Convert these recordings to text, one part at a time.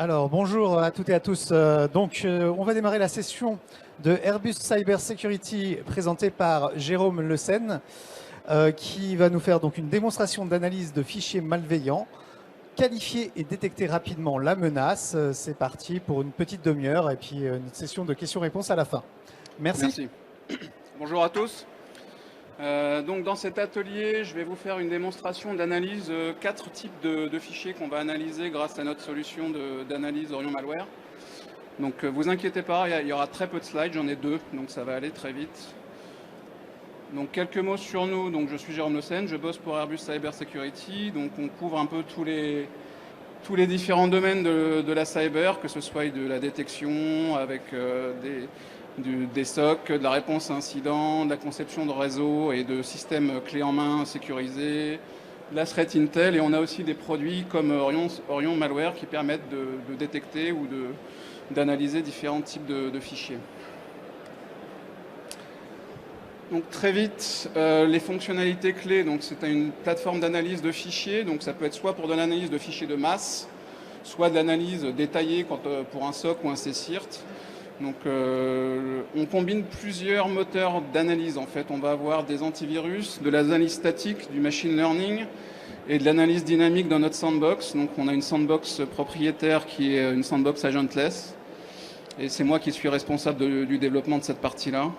Alors, bonjour à toutes et à tous. On va démarrer la session de Airbus Cyber Security présentée par Jérôme Le Sen, qui va nous faire donc une démonstration d'analyse de fichiers malveillants, qualifier et détecter rapidement la menace. C'est parti pour une petite demi-heure et puis une session de questions-réponses à la fin. Merci. Merci. Bonjour à tous. Donc dans cet atelier, je vais vous faire une démonstration d'analyse de 4 types de fichiers qu'on va analyser grâce à notre solution d'analyse Orion Malware. Donc vous inquiétez pas, il y aura très peu de slides, j'en ai 2, donc ça va aller très vite. Donc quelques mots sur nous. Donc je suis Jérôme Le Sen, je bosse pour Airbus Cyber Security. Donc on couvre un peu tous les différents domaines de la cyber, que ce soit de la détection avec des SOC, de la réponse à incidents, de la conception de réseaux et de systèmes clés en main sécurisés, de la threat intel, et on a aussi des produits comme Orion Malware qui permettent de détecter ou d'analyser différents types de fichiers. Donc très vite, les fonctionnalités clés, donc c'est une plateforme d'analyse de fichiers, donc ça peut être soit pour de l'analyse de fichiers de masse, soit de l'analyse détaillée pour un SOC ou un CSIRT. Donc on combine plusieurs moteurs d'analyse. En fait, on va avoir des antivirus, de l'analyse statique, du machine learning et de l'analyse dynamique dans notre sandbox. Donc on a une sandbox propriétaire qui est une sandbox agentless. Et c'est moi qui suis responsable du développement de cette partie-là.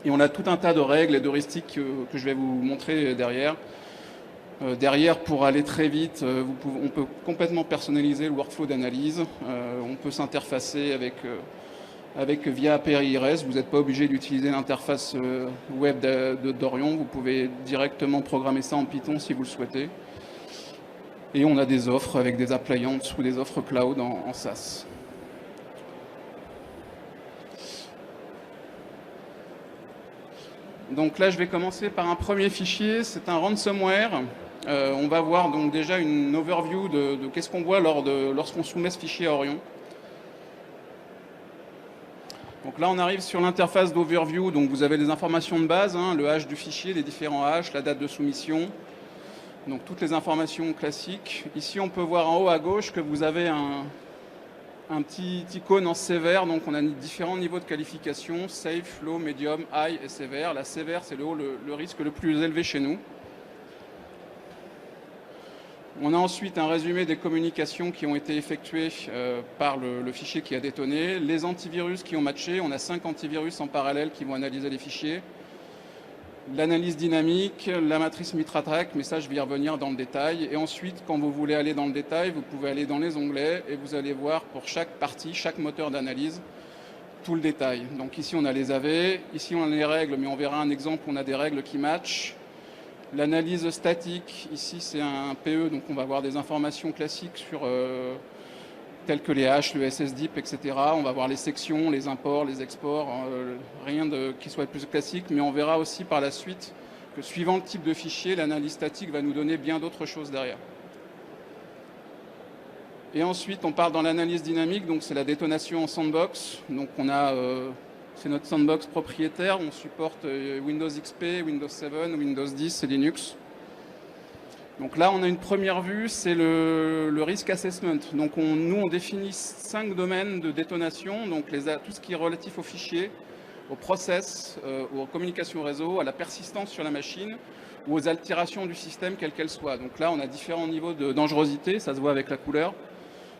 Et on a tout un tas de règles et d'heuristiques que je vais vous montrer derrière. Derrière, pour aller très vite, on peut complètement personnaliser le workflow d'analyse. On peut s'interfacer via API REST. Vous n'êtes pas obligé d'utiliser l'interface web d'Orion. Vous pouvez directement programmer ça en Python si vous le souhaitez. Et on a des offres avec des appliances ou des offres cloud en SaaS. Donc là, je vais commencer par un premier fichier. C'est un ransomware. On va voir donc déjà une overview de qu'est-ce qu'on voit lorsqu'on soumet ce fichier à Orion. Donc là, on arrive sur l'interface d'overview. Donc vous avez les informations de base, le hash du fichier, les différents hashes, la date de soumission. Donc toutes les informations classiques. Ici, on peut voir en haut à gauche que vous avez un petit icône en sévère. Donc on a différents niveaux de qualification, safe, low, medium, high et sévère. La sévère, c'est le risque le plus élevé chez nous. On a ensuite un résumé des communications qui ont été effectuées par le fichier qui a détonné, les antivirus qui ont matché. On a 5 antivirus en parallèle qui vont analyser les fichiers. L'analyse dynamique, la matrice MitraTrack, mais ça je vais y revenir dans le détail. Et ensuite, quand vous voulez aller dans le détail, vous pouvez aller dans les onglets et vous allez voir pour chaque partie, chaque moteur d'analyse, tout le détail. Donc ici on a les AV, ici on a les règles, mais on verra un exemple où on a des règles qui matchent. L'analyse statique, ici c'est un PE, donc on va avoir des informations classiques sur telles que les hashes, le SSDIP, etc. On va voir les sections, les imports, les exports, rien qui soit plus classique, mais on verra aussi par la suite que suivant le type de fichier, l'analyse statique va nous donner bien d'autres choses derrière. Et ensuite, on part dans l'analyse dynamique, donc c'est la détonation en sandbox. Donc on a, c'est notre sandbox propriétaire, on supporte Windows XP, Windows 7, Windows 10 et Linux. Donc là, on a une première vue, c'est le risk assessment. Donc nous, on définit 5 domaines de détonation, donc tout ce qui est relatif aux fichiers, au process, aux communications réseau, à la persistance sur la machine ou aux altérations du système, quelles qu'elles soient. Donc là, on a différents niveaux de dangerosité, ça se voit avec la couleur.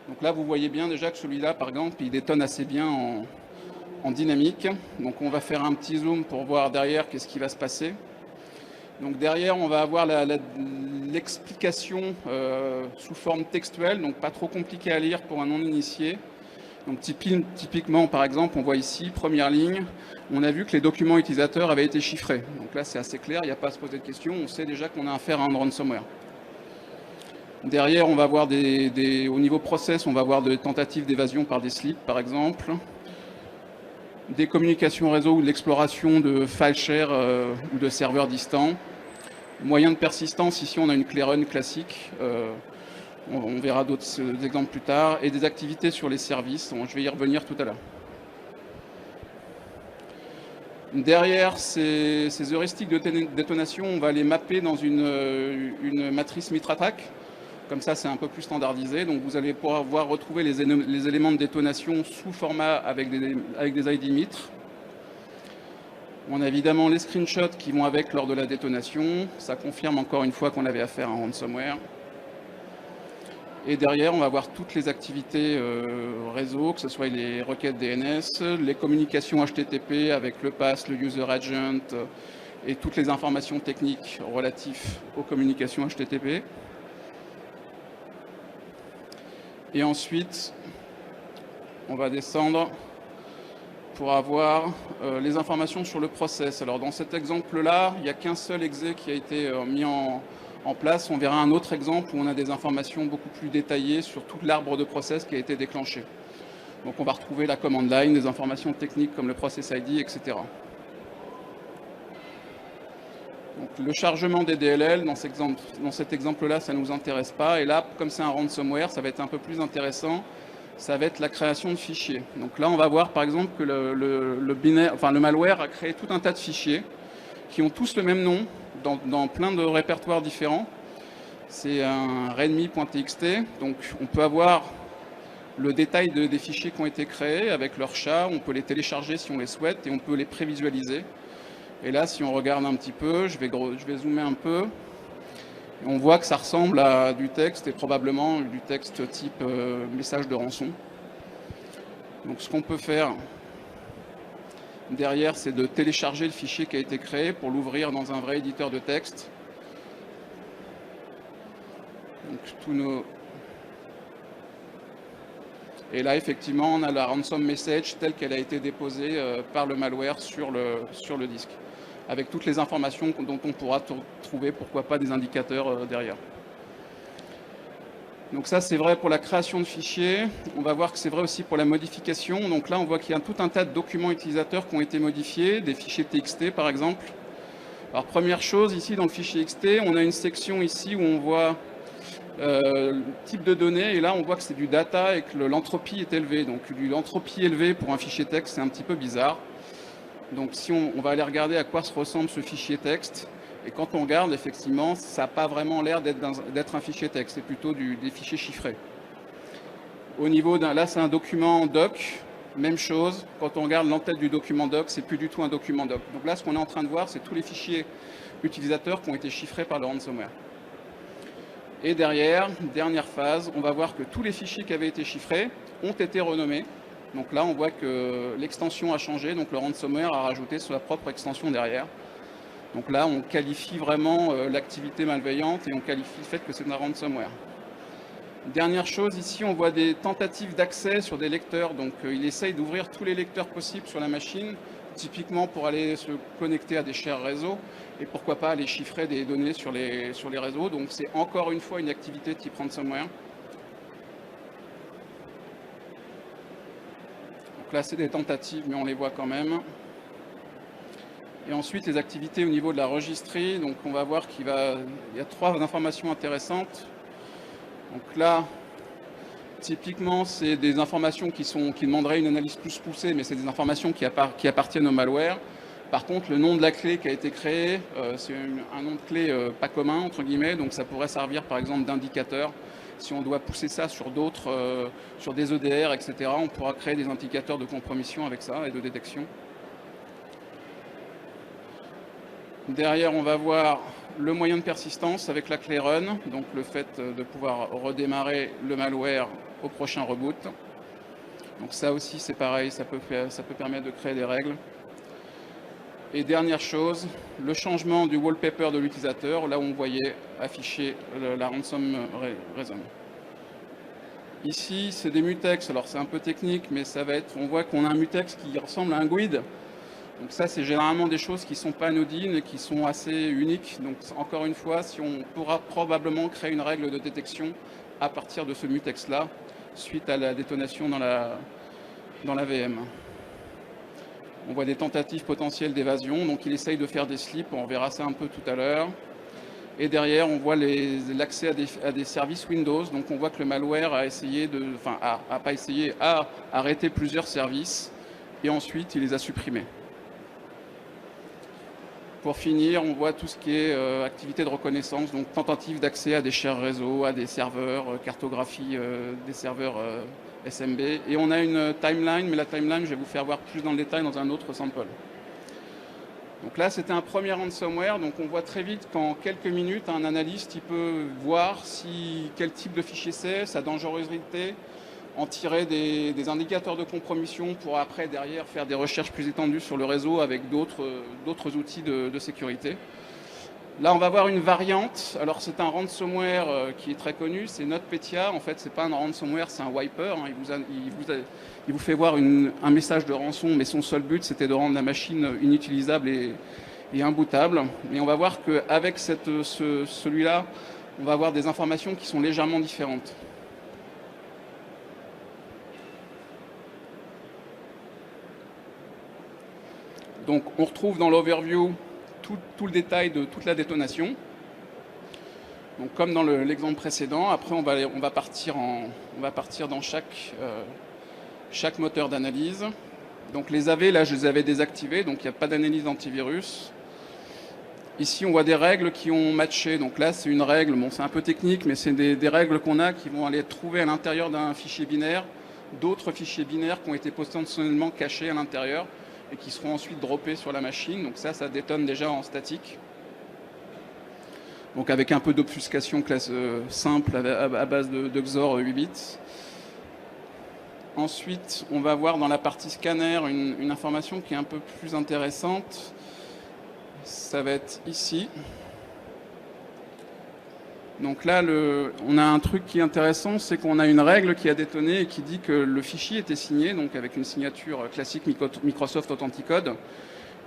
Donc là, vous voyez bien déjà que celui-là, par exemple, il détonne assez bien en dynamique. Donc on va faire un petit zoom pour voir derrière qu'est-ce qui va se passer. Donc derrière, on va avoir l'explication sous forme textuelle, donc pas trop compliqué à lire pour un non-initié. Donc typiquement, par exemple, on voit ici, première ligne, on a vu que les documents utilisateurs avaient été chiffrés. Donc là, c'est assez clair, il n'y a pas à se poser de questions, on sait déjà qu'on a affaire à un ransomware. Derrière, on va voir au niveau process, on va voir des tentatives d'évasion par des slips, par exemple. Des communications réseau ou de l'exploration de file share ou de serveurs distants. Moyen de persistance, ici on a une clearrun classique, on verra d'autres exemples plus tard, et des activités sur les services, je vais y revenir tout à l'heure. Derrière ces heuristiques de détonation, on va les mapper dans une matrice MitraTrack. Comme ça, c'est un peu plus standardisé. Donc vous allez pouvoir retrouver les éléments de détonation sous format avec des ID mitres. On a évidemment les screenshots qui vont avec lors de la détonation. Ça confirme encore une fois qu'on avait affaire à un ransomware. Et derrière, on va voir toutes les activités réseau, que ce soit les requêtes DNS, les communications HTTP avec le pass, le user agent et toutes les informations techniques relatives aux communications HTTP. Et ensuite, on va descendre pour avoir les informations sur le process. Alors dans cet exemple-là, il n'y a qu'un seul exe qui a été mis en place. On verra un autre exemple où on a des informations beaucoup plus détaillées sur tout l'arbre de process qui a été déclenché. Donc on va retrouver la command line, des informations techniques comme le process ID, etc. Donc, le chargement des DLL, dans cet exemple-là, ça ne nous intéresse pas. Et là, comme c'est un ransomware, ça va être un peu plus intéressant. Ça va être la création de fichiers. Donc là, on va voir par exemple que le malware a créé tout un tas de fichiers qui ont tous le même nom dans plein de répertoires différents. C'est un readme.txt. Donc on peut avoir le détail des fichiers qui ont été créés avec leur chat. On peut les télécharger si on les souhaite et on peut les prévisualiser. Et là, si on regarde un petit peu, je vais zoomer un peu. On voit que ça ressemble à du texte et probablement du texte type message de rançon. Donc ce qu'on peut faire derrière, c'est de télécharger le fichier qui a été créé pour l'ouvrir dans un vrai éditeur de texte. Donc, Et là, effectivement, on a la ransom message telle qu'elle a été déposée par le malware sur le disque, avec toutes les informations dont on pourra trouver, pourquoi pas, des indicateurs derrière. Donc ça, c'est vrai pour la création de fichiers. On va voir que c'est vrai aussi pour la modification. Donc là, on voit qu'il y a tout un tas de documents utilisateurs qui ont été modifiés, des fichiers TXT par exemple. Alors première chose, ici dans le fichier TXT, on a une section ici où on voit le type de données, et là on voit que c'est du data et que l'entropie est élevée. Donc l'entropie élevée pour un fichier texte, c'est un petit peu bizarre. Donc si on va aller regarder à quoi se ressemble ce fichier texte, et quand on regarde, effectivement, ça n'a pas vraiment l'air d'être un fichier texte, c'est plutôt des fichiers chiffrés. Au niveau là, c'est un document doc, même chose. Quand on regarde l'entête du document doc, c'est plus du tout un document doc. Donc là, ce qu'on est en train de voir, c'est tous les fichiers utilisateurs qui ont été chiffrés par le ransomware. Et derrière, dernière phase, on va voir que tous les fichiers qui avaient été chiffrés ont été renommés. Donc là, on voit que l'extension a changé, donc le ransomware a rajouté sa propre extension derrière. Donc là, on qualifie vraiment l'activité malveillante et on qualifie le fait que c'est un ransomware. Dernière chose, ici, on voit des tentatives d'accès sur des lecteurs. Donc il essaye d'ouvrir tous les lecteurs possibles sur la machine, typiquement pour aller se connecter à des chers réseaux et pourquoi pas aller chiffrer des données sur les réseaux. Donc c'est encore une fois une activité type ransomware. Donc là, c'est des tentatives, mais on les voit quand même. Et ensuite, les activités au niveau de la registrie. Donc on va voir qu'il y a 3 informations intéressantes. Donc là, typiquement, c'est des informations qui demanderaient une analyse plus poussée, mais c'est des informations qui appartiennent au malware. Par contre, le nom de la clé qui a été créée, c'est un nom de clé pas commun, entre guillemets, donc ça pourrait servir par exemple d'indicateur. Si on doit pousser ça sur d'autres, sur des EDR, etc., on pourra créer des indicateurs de compromission avec ça et de détection. Derrière, on va voir le moyen de persistance avec la clé run, donc le fait de pouvoir redémarrer le malware au prochain reboot. Donc ça aussi, c'est pareil, ça peut permettre de créer des règles. Et dernière chose, le changement du wallpaper de l'utilisateur, là où on voyait afficher la ransom reason. Ici, c'est des mutex, alors c'est un peu technique, mais on voit qu'on a un mutex qui ressemble à un GUID. Donc ça, c'est généralement des choses qui ne sont pas anodines et qui sont assez uniques. Donc encore une fois, on pourra probablement créer une règle de détection à partir de ce mutex-là, suite à la détonation dans la VM. On voit des tentatives potentielles d'évasion, donc il essaye de faire des slips, on verra ça un peu tout à l'heure. Et derrière, on voit l'accès à des services Windows, donc on voit que le malware a arrêté plusieurs services et ensuite il les a supprimés. Pour finir, on voit tout ce qui est activité de reconnaissance, donc tentative d'accès à des shares réseau, à des serveurs, cartographie des serveurs SMB. Et on a une timeline, mais la timeline, je vais vous faire voir plus dans le détail dans un autre sample. Donc là, c'était un premier ransomware. Donc on voit très vite qu'en quelques minutes, un analyste il peut voir quel type de fichier c'est, sa dangerosité, en tirer des indicateurs de compromission pour après, derrière, faire des recherches plus étendues sur le réseau avec d'autres outils de sécurité. Là, on va voir une variante. Alors, c'est un ransomware qui est très connu, c'est NotPetya. En fait, c'est pas un ransomware, c'est un wiper. Il vous fait voir un message de rançon, mais son seul but, c'était de rendre la machine inutilisable et imbootable. Et on va voir qu'avec celui-là, on va avoir des informations qui sont légèrement différentes. Donc, on retrouve dans l'overview tout le détail de toute la détonation. Donc, comme dans l'exemple précédent, après on va partir dans chaque moteur d'analyse. Donc les AV, là je les avais désactivés, donc il n'y a pas d'analyse d'antivirus. Ici on voit des règles qui ont matché. Donc là c'est une règle, bon c'est un peu technique, mais c'est des règles qu'on a qui vont aller trouver à l'intérieur d'un fichier binaire d'autres fichiers binaires qui ont été potentiellement cachés à l'intérieur et qui seront ensuite droppés sur la machine. Donc ça détonne déjà en statique. Donc avec un peu d'obfuscation simple à base de XOR 8 bits. Ensuite, on va voir dans la partie scanner une information qui est un peu plus intéressante. Ça va être ici. Donc là, on a un truc qui est intéressant, c'est qu'on a une règle qui a détonné et qui dit que le fichier était signé, donc avec une signature classique Microsoft Authenticode,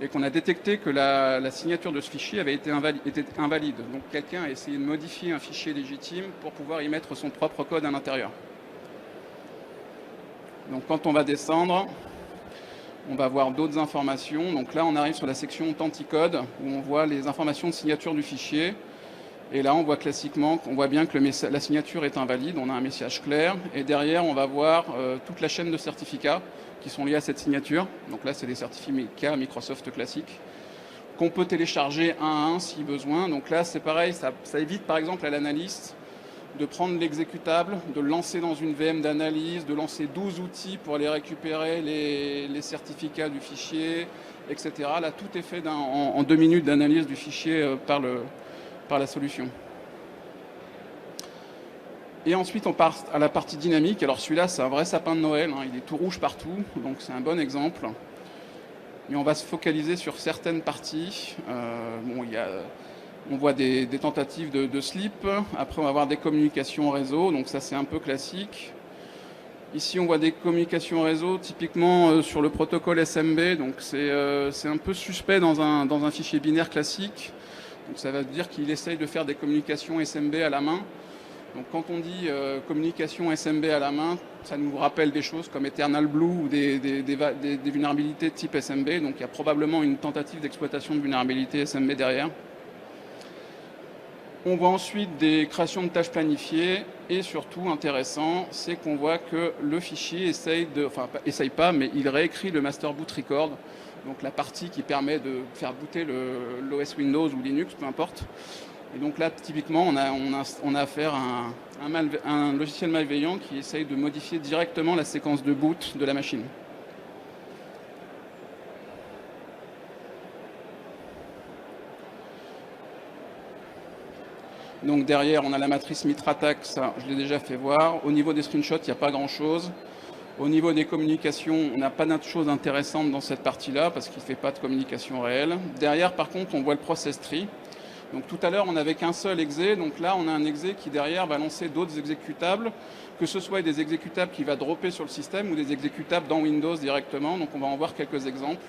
et qu'on a détecté que la signature de ce fichier avait été invalide. Donc quelqu'un a essayé de modifier un fichier légitime pour pouvoir y mettre son propre code à l'intérieur. Donc quand on va descendre, on va voir d'autres informations. Donc là, on arrive sur la section Authenticode, où on voit les informations de signature du fichier. Et là, on voit classiquement, on voit bien que la signature est invalide, on a un message clair. Et derrière, on va voir toute la chaîne de certificats qui sont liés à cette signature. Donc là, c'est des certificats Microsoft classiques qu'on peut télécharger un à un si besoin. Donc là, c'est pareil, ça évite par exemple à l'analyste de prendre l'exécutable, de le lancer dans une VM d'analyse, de lancer 12 outils pour aller récupérer les certificats du fichier, etc. Là, tout est fait en 2 minutes d'analyse du fichier par la solution. Et ensuite, on part à la partie dynamique. Alors celui-là, c'est un vrai sapin de Noël, hein. Il est tout rouge partout, donc c'est un bon exemple. Et on va se focaliser sur certaines parties. On voit des tentatives de slip. Après, on va avoir des communications réseau. Donc ça, c'est un peu classique. Ici, on voit des communications réseau, typiquement sur le protocole SMB. Donc c'est un peu suspect dans un fichier binaire classique. Donc ça veut dire qu'il essaye de faire des communications SMB à la main. Donc quand on dit communication SMB à la main, ça nous rappelle des choses comme Eternal Blue ou des vulnérabilités de type SMB. Donc il y a probablement une tentative d'exploitation de vulnérabilité SMB derrière. On voit ensuite des créations de tâches planifiées et surtout intéressant, c'est qu'on voit que le fichier essaye pas, mais il réécrit le master boot record, donc la partie qui permet de faire booter l'OS Windows ou Linux, peu importe. Et donc là, typiquement, on a affaire à un logiciel malveillant qui essaye de modifier directement la séquence de boot de la machine. Donc derrière, on a la matrice MitraTac, ça je l'ai déjà fait voir. Au niveau des screenshots, il n'y a pas grand-chose. Au niveau des communications, on n'a pas de choses intéressantes dans cette partie-là parce qu'il ne fait pas de communication réelle. Derrière, par contre, on voit le process tree. Donc tout à l'heure, on n'avait qu'un seul exe. Donc là, on a un exe qui derrière va lancer d'autres exécutables, que ce soit des exécutables qui va dropper sur le système ou des exécutables dans Windows directement. Donc on va en voir quelques exemples.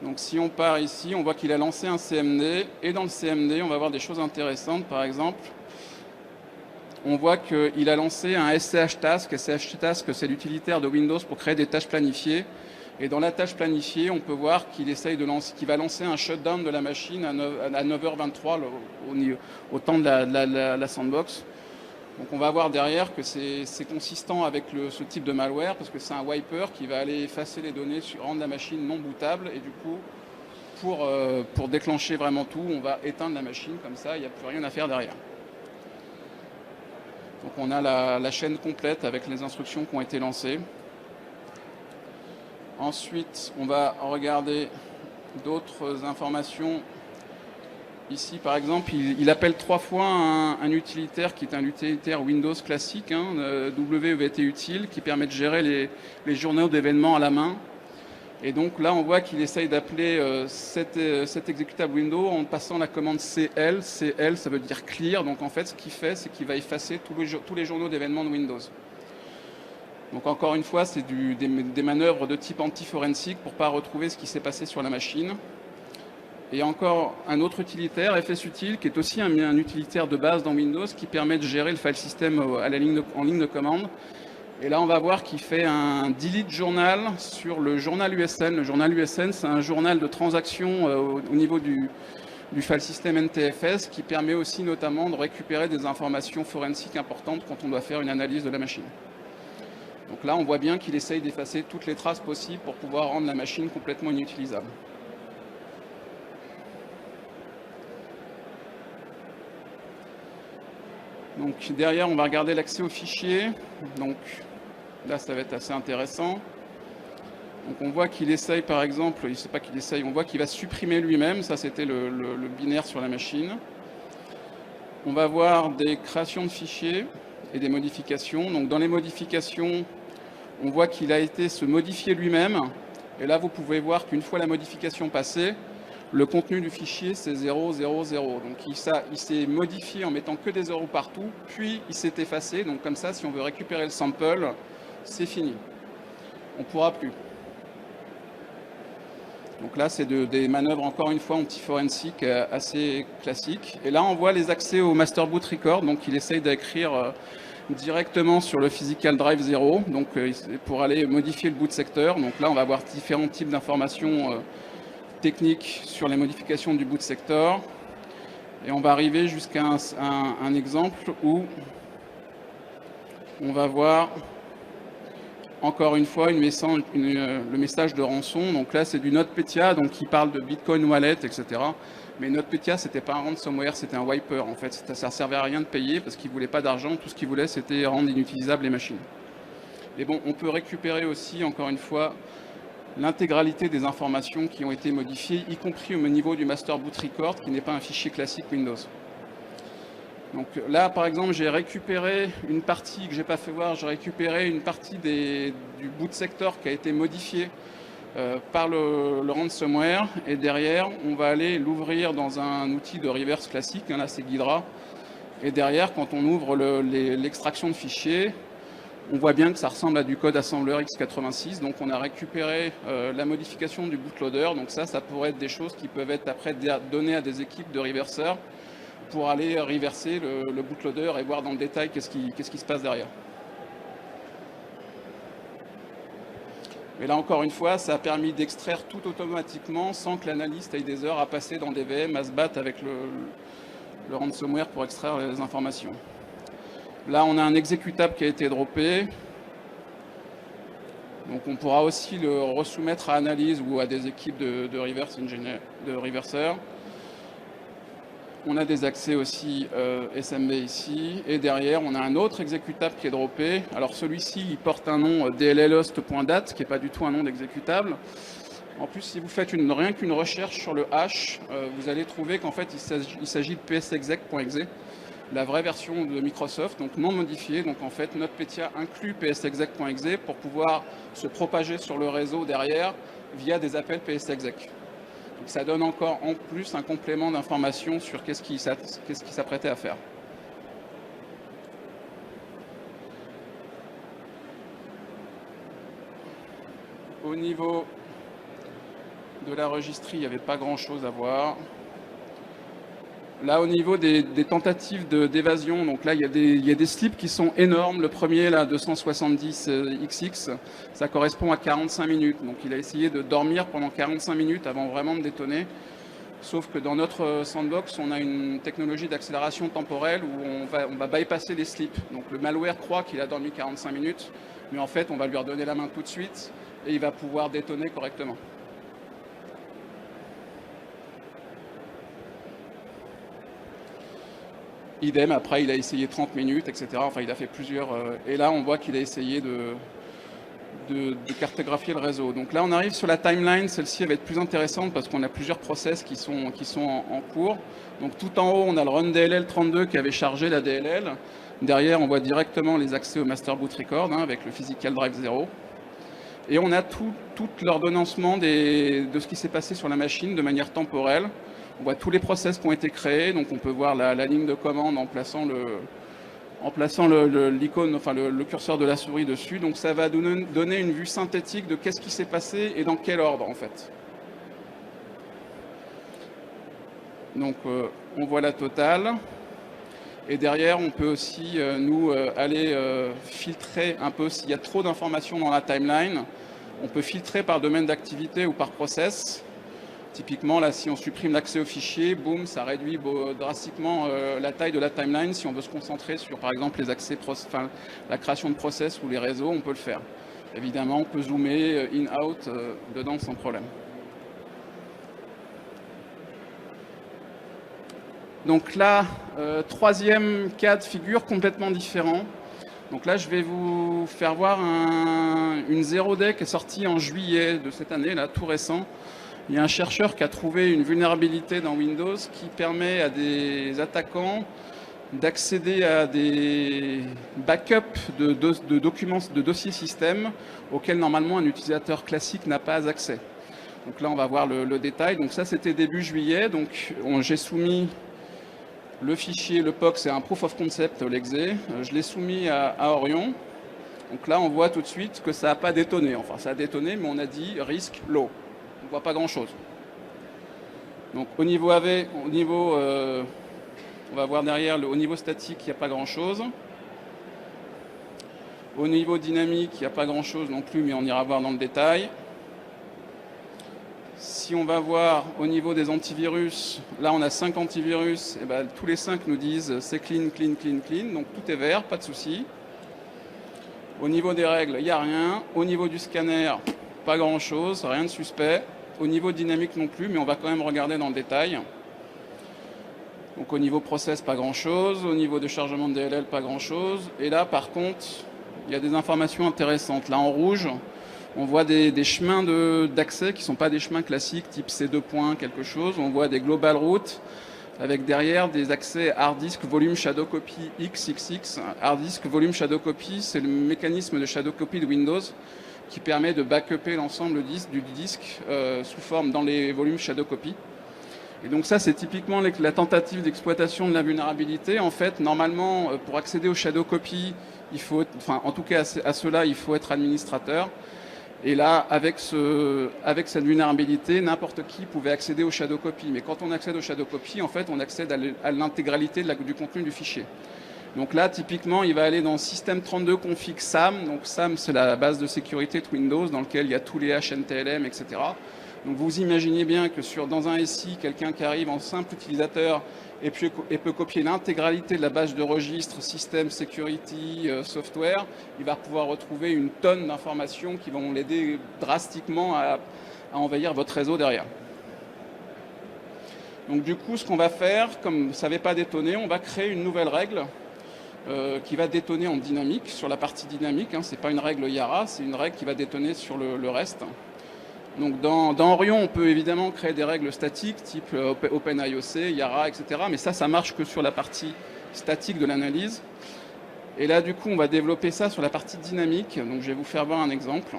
Donc si on part ici, on voit qu'il a lancé un CMD. Et dans le CMD, on va voir des choses intéressantes. Par exemple, on voit qu'il a lancé un SCH Task. SCH Task, c'est l'utilitaire de Windows pour créer des tâches planifiées. Et dans la tâche planifiée, on peut voir qu'il va lancer un shutdown de la machine à 9h23 au temps de la sandbox. Donc on va voir derrière que c'est consistant avec ce type de malware parce que c'est un wiper qui va aller effacer les données, rendre la machine non bootable et du coup pour déclencher vraiment tout, on va éteindre la machine comme ça, il n'y a plus rien à faire derrière. Donc on a la chaîne complète avec les instructions qui ont été lancées. Ensuite, on va regarder d'autres informations. Ici, par exemple, il appelle 3 fois un utilitaire qui est un utilitaire Windows classique, WVT utile, qui permet de gérer les journaux d'événements à la main. Et donc là, on voit qu'il essaye d'appeler cet exécutable Windows en passant la commande CL. CL, ça veut dire clear. Donc en fait, ce qu'il fait, c'est qu'il va effacer tous les journaux d'événements de Windows. Donc encore une fois, c'est des manœuvres de type anti-forensique pour ne pas retrouver ce qui s'est passé sur la machine. Et encore un autre utilitaire, FSUtil, qui est aussi un utilitaire de base dans Windows qui permet de gérer le file system en ligne de commande. Et là, on va voir qu'il fait un delete journal sur le journal USN. Le journal USN, c'est un journal de transaction au niveau du file system NTFS qui permet aussi notamment de récupérer des informations forensiques importantes quand on doit faire une analyse de la machine. Donc là, on voit bien qu'il essaye d'effacer toutes les traces possibles pour pouvoir rendre la machine complètement inutilisable. Donc derrière, on va regarder l'accès aux fichiers. Donc là, ça va être assez intéressant. Donc on voit qu'il essaye, par exemple, il ne sait pas qu'il essaye, on voit qu'il va supprimer lui-même. Ça, c'était le binaire sur la machine. On va voir des créations de fichiers et des modifications. Donc dans les modifications, on voit qu'il a été se modifier lui-même. Et là, vous pouvez voir qu'une fois la modification passée, le contenu du fichier, c'est 0, 0, 0. Donc il s'est modifié en mettant que des zéros partout, puis il s'est effacé. Donc comme ça, si on veut récupérer le sample, c'est fini. On ne pourra plus. Donc là, c'est des manœuvres, encore une fois, anti-forensiques assez classiques. Et là, on voit les accès au master boot record. Donc il essaye d'écrire directement sur le physical drive 0, donc pour aller modifier le boot sector. Donc là, on va avoir différents types d'informations techniques sur les modifications du boot sector. Et on va arriver jusqu'à un exemple où on va voir encore une fois le message de rançon. Donc là, c'est du NotPetya, donc qui parle de Bitcoin Wallet, etc. Mais NotPetya, c'était pas un ransomware, c'était un wiper. En fait, ça ne servait à rien de payer parce qu'il ne voulait pas d'argent. Tout ce qu'il voulait, c'était rendre inutilisables les machines. Mais bon, on peut récupérer aussi, encore une fois, l'intégralité des informations qui ont été modifiées, y compris au niveau du master boot record, qui n'est pas un fichier classique Windows. Donc là, par exemple, j'ai récupéré une partie que je n'ai pas fait voir, j'ai récupéré une partie du boot sector qui a été modifié par le ransomware. Et derrière, on va aller l'ouvrir dans un outil de reverse classique, là c'est Ghidra. Et derrière, quand on ouvre l'extraction de fichiers, on voit bien que ça ressemble à du code assembleur x86. Donc on a récupéré la modification du bootloader. Donc ça pourrait être des choses qui peuvent être après données à des équipes de reverseurs pour aller reverser le bootloader et voir dans le détail qu'est-ce qui se passe derrière. Mais là, encore une fois, ça a permis d'extraire tout automatiquement sans que l'analyste ait des heures à passer dans des VM, à se battre avec le ransomware pour extraire les informations. Là, on a un exécutable qui a été droppé. Donc on pourra aussi le resoumettre à analyse ou à des équipes de reverseurs. On a des accès aussi SMB ici. Et derrière, on a un autre exécutable qui est droppé. Alors celui-ci, il porte un nom dllhost.dat, qui n'est pas du tout un nom d'exécutable. En plus, si vous faites rien qu'une recherche sur le hash, vous allez trouver qu'en fait, il s'agit de psexec.exe, la vraie version de Microsoft, donc non modifiée. Donc en fait, NotPetya inclut psexec.exe pour pouvoir se propager sur le réseau derrière via des appels psexec. Donc ça donne encore en plus un complément d'information sur qu'est-ce qui s'apprêtait à faire. Au niveau de la registrie, il n'y avait pas grand-chose à voir. Là, au niveau des tentatives d'évasion, donc là, il y a des slips qui sont énormes. Le premier, là, 270 XX, ça correspond à 45 minutes. Donc, il a essayé de dormir pendant 45 minutes avant vraiment de détonner. Sauf que dans notre sandbox, on a une technologie d'accélération temporelle où on va bypasser les slips. Donc le malware croit qu'il a dormi 45 minutes, mais en fait, on va lui redonner la main tout de suite et il va pouvoir détonner correctement. Idem, après, il a essayé 30 minutes, etc. Enfin, il a fait plusieurs... et là, on voit qu'il a essayé de cartographier le réseau. Donc là, on arrive sur la timeline. Celle-ci va être plus intéressante parce qu'on a plusieurs process qui sont en cours. Donc tout en haut, on a le run DLL 32 qui avait chargé la DLL. Derrière, on voit directement les accès au master boot record avec le physical drive 0. Et on a tout l'ordonnancement de ce qui s'est passé sur la machine de manière temporelle. On voit tous les process qui ont été créés. Donc on peut voir la ligne de commande en plaçant l'icône, enfin le curseur de la souris dessus. Donc ça va donner une vue synthétique de qu'est-ce qui s'est passé et dans quel ordre en fait. Donc on voit la totale. Et derrière, on peut aussi aller filtrer un peu s'il y a trop d'informations dans la timeline. On peut filtrer par domaine d'activité ou par process. Typiquement, là, si on supprime l'accès au fichier, boum, ça réduit drastiquement la taille de la timeline. Si on veut se concentrer sur, par exemple, les accès, la création de process ou les réseaux, on peut le faire. Évidemment, on peut zoomer in-out dedans sans problème. Donc là, troisième cas de figure complètement différent. Donc là, je vais vous faire voir une zero day qui est sortie en juillet de cette année, là, tout récent. Il y a un chercheur qui a trouvé une vulnérabilité dans Windows qui permet à des attaquants d'accéder à des backups de documents, de dossiers système auxquels normalement un utilisateur classique n'a pas accès. Donc là, on va voir le détail. Donc ça, c'était début juillet. Donc j'ai soumis le fichier, le POC, c'est un proof of concept, l'exé. Je l'ai soumis à Orion. Donc là, on voit tout de suite que ça n'a pas détonné. Enfin, ça a détonné, mais on a dit risque low. On ne voit pas grand-chose. Donc au niveau AV, on va voir derrière, au niveau statique, il n'y a pas grand-chose. Au niveau dynamique, il n'y a pas grand-chose non plus, mais on ira voir dans le détail. Si on va voir au niveau des antivirus, là on a 5 antivirus, et ben, tous les 5 nous disent c'est clean, clean, clean, clean, donc tout est vert, pas de souci. Au niveau des règles, il n'y a rien. Au niveau du scanner, pas grand-chose, rien de suspect. Au niveau dynamique non plus, mais on va quand même regarder dans le détail. Donc au niveau process, pas grand-chose. Au niveau de chargement de DLL, pas grand-chose. Et là, par contre, il y a des informations intéressantes. Là, en rouge, on voit des chemins d'accès qui ne sont pas des chemins classiques, type C2 points, quelque chose. On voit des global routes avec derrière des accès hard disk, volume, shadow copy, XXX. Hard disk, volume, shadow copy, c'est le mécanisme de shadow copy de Windows qui permet de backuper l'ensemble du disque sous forme dans les volumes shadow copy. Et donc ça, c'est typiquement la tentative d'exploitation de la vulnérabilité. En fait, normalement, pour accéder au shadow copy, en tout cas à cela, il faut être administrateur. Et là, avec cette vulnérabilité, n'importe qui pouvait accéder au shadow copy. Mais quand on accède au shadow copy, en fait, on accède à l'intégralité du contenu du fichier. Donc là, typiquement, il va aller dans système 32 config SAM. Donc SAM, c'est la base de sécurité de Windows dans lequel il y a tous les HNTLM, etc. Donc vous imaginez bien que dans un SI, quelqu'un qui arrive en simple utilisateur et peut copier l'intégralité de la base de registre, système, security, software, il va pouvoir retrouver une tonne d'informations qui vont l'aider drastiquement à envahir votre réseau derrière. Donc du coup, ce qu'on va faire, comme ça n'avait pas détonné, on va créer une nouvelle règle qui va détonner en dynamique, sur la partie dynamique. Ce n'est pas une règle Yara, c'est une règle qui va détonner sur le reste. Donc dans Orion, on peut évidemment créer des règles statiques, type OpenIOC, Yara, etc. Mais ça marche que sur la partie statique de l'analyse. Et là, du coup, on va développer ça sur la partie dynamique. Donc je vais vous faire voir un exemple.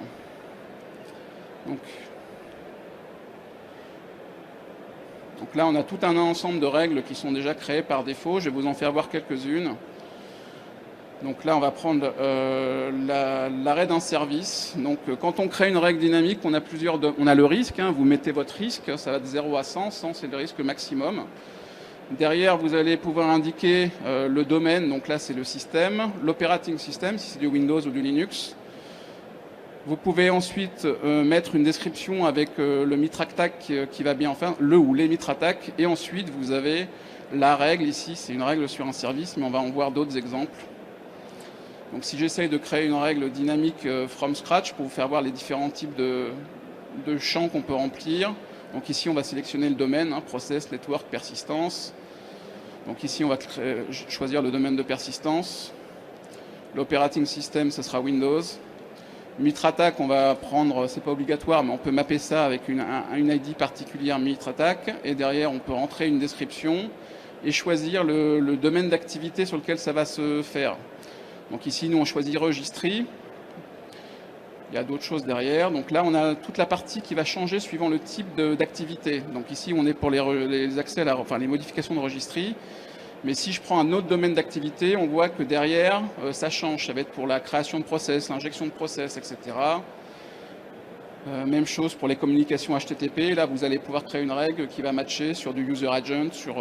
Donc là, on a tout un ensemble de règles qui sont déjà créées par défaut. Je vais vous en faire voir quelques-unes. Donc là, on va prendre l'arrêt d'un service. Donc quand on crée une règle dynamique, on a le risque. Vous mettez votre risque, ça va de 0 à 100. 100, c'est le risque maximum. Derrière, vous allez pouvoir indiquer le domaine. Donc là, c'est le système. L'operating system, si c'est du Windows ou du Linux. Vous pouvez ensuite mettre une description avec le mitre-attaque qui va bien, enfin le ou les mitre-attaques. Et ensuite, vous avez la règle ici, c'est une règle sur un service, mais on va en voir d'autres exemples. Donc si j'essaye de créer une règle dynamique from scratch pour vous faire voir les différents types de champs qu'on peut remplir. Donc ici, on va sélectionner le domaine, process, network, persistance. Donc ici, on va choisir le domaine de persistance. L'operating system, ce sera Windows. Mitre-attaque, on va prendre, c'est pas obligatoire, mais on peut mapper ça avec une ID particulière mitre-attaque. Et derrière, on peut rentrer une description et choisir le domaine d'activité sur lequel ça va se faire. Donc ici, nous, on choisit registry. Il y a d'autres choses derrière. Donc là, on a toute la partie qui va changer suivant le type d'activité. Donc ici, on est pour les accès, enfin les modifications de registry. Mais si je prends un autre domaine d'activité, on voit que derrière, ça change. Ça va être pour la création de process, l'injection de process, etc. Même chose pour les communications HTTP. Là, vous allez pouvoir créer une règle qui va matcher sur du user agent, sur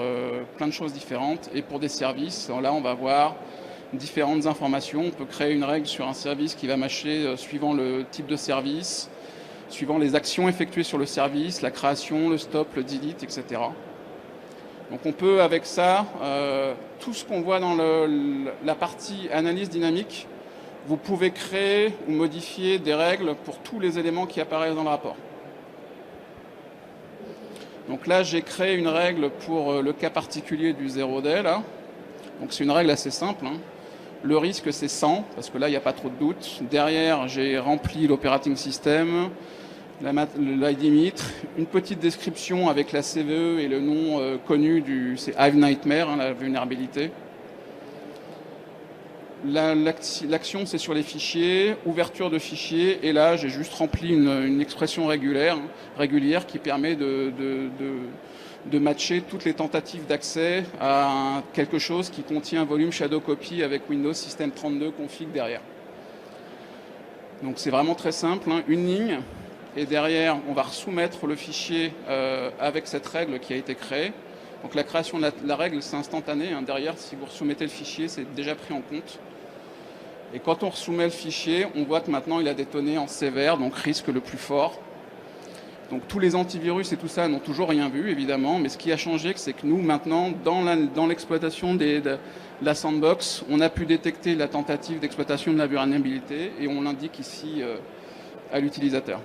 plein de choses différentes. Et pour des services, là, on va avoir différentes informations. On peut créer une règle sur un service qui va matcher suivant le type de service, suivant les actions effectuées sur le service, la création, le stop, le delete, etc. Donc on peut avec ça, tout ce qu'on voit dans la partie analyse dynamique, vous pouvez créer ou modifier des règles pour tous les éléments qui apparaissent dans le rapport. Donc là, j'ai créé une règle pour le cas particulier du 0D. Là. Donc c'est une règle assez simple. Le risque, c'est 100, parce que là, il n'y a pas trop de doute. Derrière, j'ai rempli l'operating system, l'ID mitre, une petite description avec la CVE et le nom connu c'est Hive Nightmare, la vulnérabilité. L'action, c'est sur les fichiers, ouverture de fichiers, et là, j'ai juste rempli une expression régulière qui permet de matcher toutes les tentatives d'accès à quelque chose qui contient un volume shadow copy avec Windows System 32 config derrière. Donc c'est vraiment très simple, une ligne. Et derrière, on va soumettre le fichier avec cette règle qui a été créée. Donc la création de la règle, c'est instantané. Derrière, si vous soumettez le fichier, c'est déjà pris en compte. Et quand on soumet le fichier, on voit que maintenant, il a détonné en sévère, donc risque le plus fort. Donc tous les antivirus et tout ça n'ont toujours rien vu, évidemment. Mais ce qui a changé, c'est que nous, maintenant, dans l'exploitation de la sandbox, on a pu détecter la tentative d'exploitation de la vulnérabilité et on l'indique ici à l'utilisateur.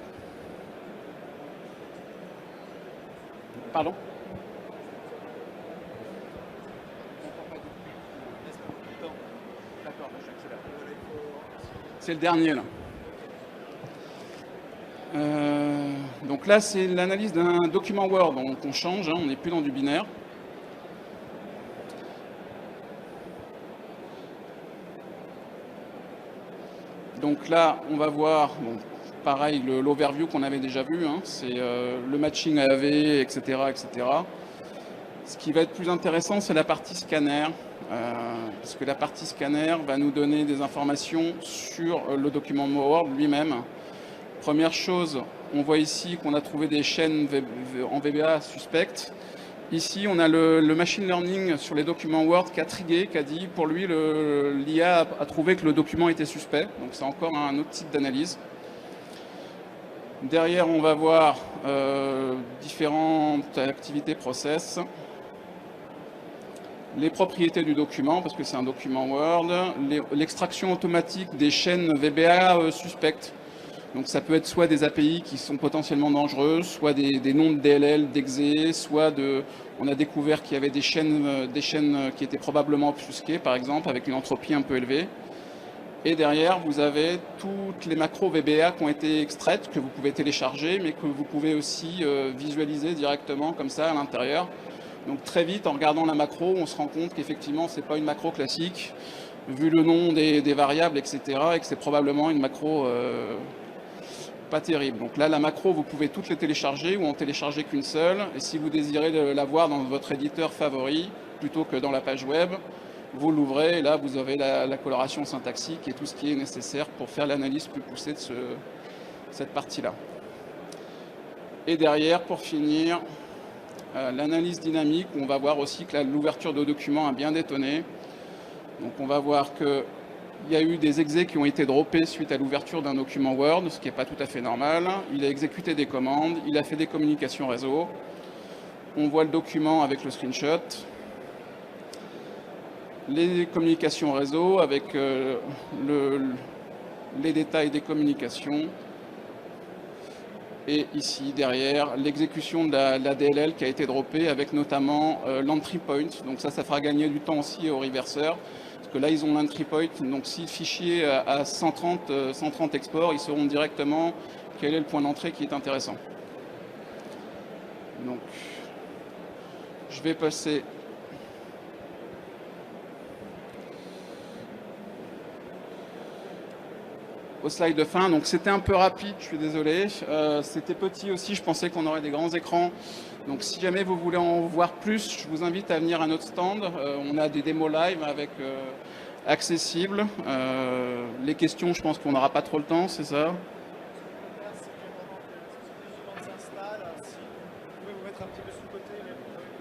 Pardon ? C'est le dernier là. Donc là, c'est l'analyse d'un document Word. Donc on change, on n'est plus dans du binaire. Donc là, on va voir, pareil, l'overview qu'on avait déjà vu. C'est le matching AV, etc., etc. Ce qui va être plus intéressant, c'est la partie scanner. Parce que la partie scanner va nous donner des informations sur le document Word lui-même. Première chose, on voit ici qu'on a trouvé des chaînes en VBA suspectes. Ici, on a le machine learning sur les documents Word qui a trigué, qui a dit, pour lui, l'IA a trouvé que le document était suspect. Donc c'est encore un autre type d'analyse. Derrière, on va voir différentes activités process. Les propriétés du document, parce que c'est un document Word, l'extraction automatique des chaînes VBA suspectes. Donc ça peut être soit des API qui sont potentiellement dangereuses, soit des noms de DLL, d'exe, soit on a découvert qu'il y avait des chaînes qui étaient probablement obfusquées, par exemple, avec une entropie un peu élevée. Et derrière, vous avez toutes les macros VBA qui ont été extraites, que vous pouvez télécharger, mais que vous pouvez aussi visualiser directement comme ça à l'intérieur. Donc très vite, en regardant la macro, on se rend compte qu'effectivement, ce n'est pas une macro classique, vu le nom des variables, etc., et que c'est probablement une macro pas terrible. Donc là, la macro, vous pouvez toutes les télécharger ou en télécharger qu'une seule. Et si vous désirez la voir dans votre éditeur favori, plutôt que dans la page web, vous l'ouvrez et là, vous avez la coloration syntaxique et tout ce qui est nécessaire pour faire l'analyse plus poussée de cette partie-là. Et derrière, pour finir, l'analyse dynamique, on va voir aussi que l'ouverture de documents a bien détonné. Donc on va voir que Il y a eu des exés qui ont été droppés suite à l'ouverture d'un document Word, ce qui n'est pas tout à fait normal. Il a exécuté des commandes, il a fait des communications réseau. On voit le document avec le screenshot. Les communications réseau avec les détails des communications. Et ici, derrière, l'exécution de la DLL qui a été droppée avec notamment l'entry point. Donc ça fera gagner du temps aussi aux reverseurs. Parce que là, ils ont l'entry point. Donc si le fichier à 130 exports, ils sauront directement quel est le point d'entrée qui est intéressant. Donc, je vais passer au slide de fin. Donc c'était un peu rapide, je suis désolé. C'était petit aussi, je pensais qu'on aurait des grands écrans. Donc si jamais vous voulez en voir plus, je vous invite à venir à notre stand. On a des démos live avec accessibles. Les questions, je pense qu'on n'aura pas trop le temps, c'est ça?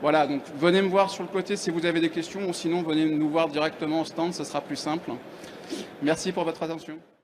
Voilà, donc venez me voir sur le côté si vous avez des questions, ou sinon venez nous voir directement au stand, ce sera plus simple. Merci pour votre attention.